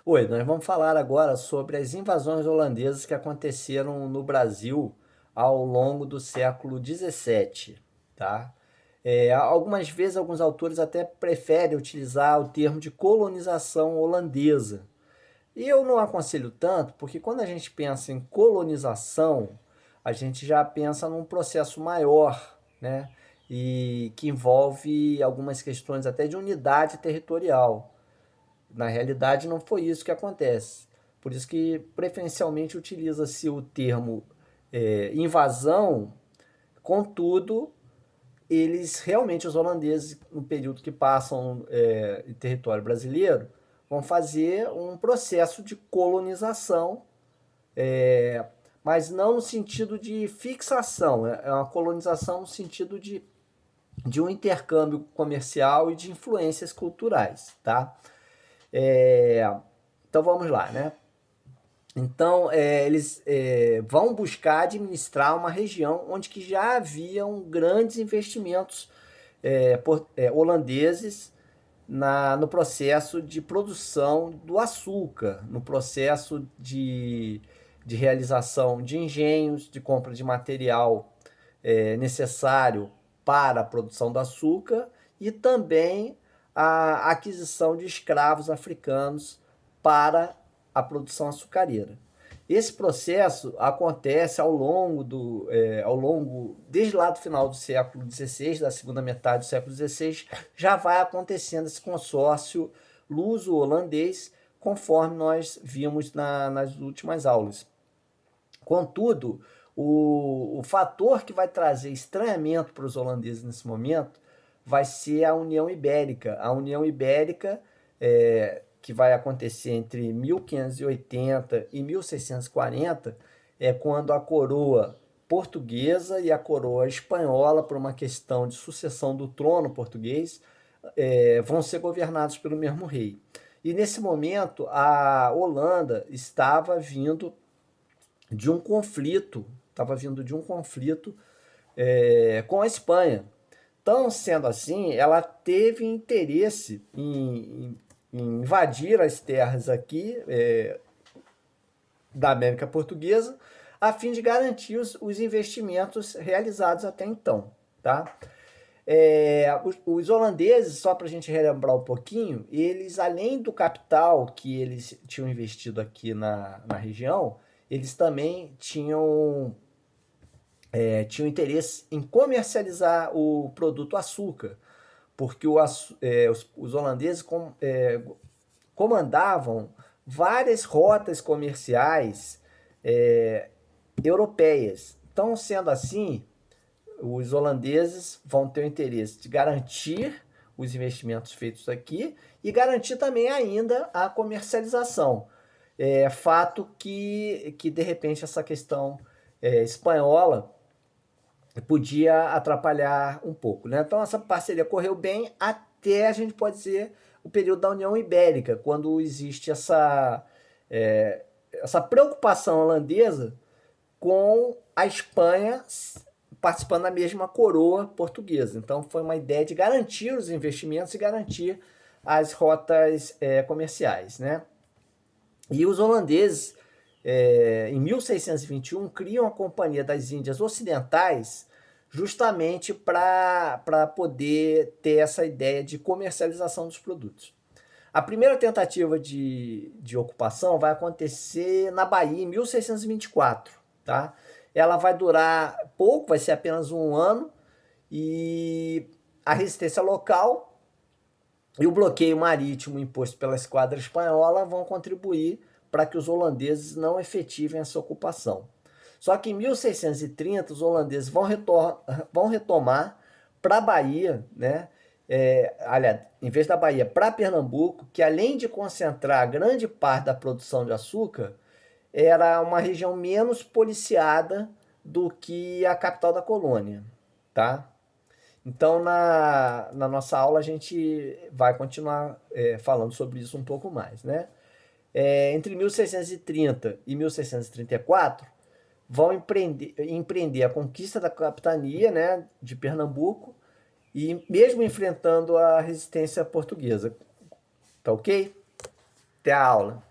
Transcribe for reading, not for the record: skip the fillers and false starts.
Oi, nós vamos falar agora sobre as invasões holandesas que aconteceram no Brasil ao longo do século XVII, tá? Algumas vezes alguns autores até preferem utilizar o termo de colonização holandesa. E eu não aconselho tanto, porque quando a gente pensa em colonização, a gente já pensa num processo maior, né? E que envolve algumas questões até de unidade territorial. Na realidade, não foi isso que acontece. Por isso que preferencialmente utiliza-se o termo invasão, contudo, eles realmente, os holandeses, no período que passam em território brasileiro, vão fazer um processo de colonização, mas não no sentido de fixação, é uma colonização no sentido de um intercâmbio comercial e de influências culturais, tá? É, então vamos lá, né? Então eles vão buscar administrar uma região onde que já haviam grandes investimentos holandeses no processo de produção do açúcar, no processo de realização de engenhos, de compra de material necessário para a produção do açúcar e também a aquisição de escravos africanos para a produção açucareira. Esse processo acontece desde lá do final do século XVI, da segunda metade do século XVI, já vai acontecendo esse consórcio luso-holandês, conforme nós vimos nas últimas aulas. Contudo, o fator que vai trazer estranhamento para os holandeses nesse momento vai ser a União Ibérica. A União Ibérica, que vai acontecer entre 1580 e 1640, é quando a coroa portuguesa e a coroa espanhola, por uma questão de sucessão do trono português, vão ser governados pelo mesmo rei. E nesse momento, a Holanda estava vindo de um conflito com a Espanha. Então, sendo assim, ela teve interesse em invadir as terras aqui da América Portuguesa, a fim de garantir os investimentos realizados até então, tá? Os holandeses, só para a gente relembrar um pouquinho, eles, além do capital que eles tinham investido aqui na região, eles também tinham interesse em comercializar o produto açúcar, porque os holandeses comandavam várias rotas comerciais europeias. Então, sendo assim, os holandeses vão ter o interesse de garantir os investimentos feitos aqui e garantir também ainda a comercialização. Fato que de repente essa questão espanhola podia atrapalhar um pouco, né? Então essa parceria correu bem até, a gente pode dizer, o período da União Ibérica, quando existe essa preocupação holandesa com a Espanha participando da mesma coroa portuguesa. Então foi uma ideia de garantir os investimentos e garantir as rotas comerciais, né? E os holandeses, em 1621, criam a Companhia das Índias Ocidentais justamente para poder ter essa ideia de comercialização dos produtos. A primeira tentativa de ocupação vai acontecer na Bahia em 1624, tá? Ela vai durar pouco, vai ser apenas um ano, e a resistência local e o bloqueio marítimo imposto pela esquadra espanhola vão contribuir para que os holandeses não efetivem essa ocupação. Só que em 1630 os holandeses vão retomar para a Bahia, né? Aliás, em vez da Bahia, para Pernambuco, que além de concentrar grande parte da produção de açúcar, era uma região menos policiada do que a capital da colônia, tá? Então, na nossa aula, a gente vai continuar falando sobre isso um pouco mais, né? Entre 1630 e 1634, vão empreender a conquista da capitania, né, de Pernambuco, e mesmo enfrentando a resistência portuguesa. Tá ok? Até a aula.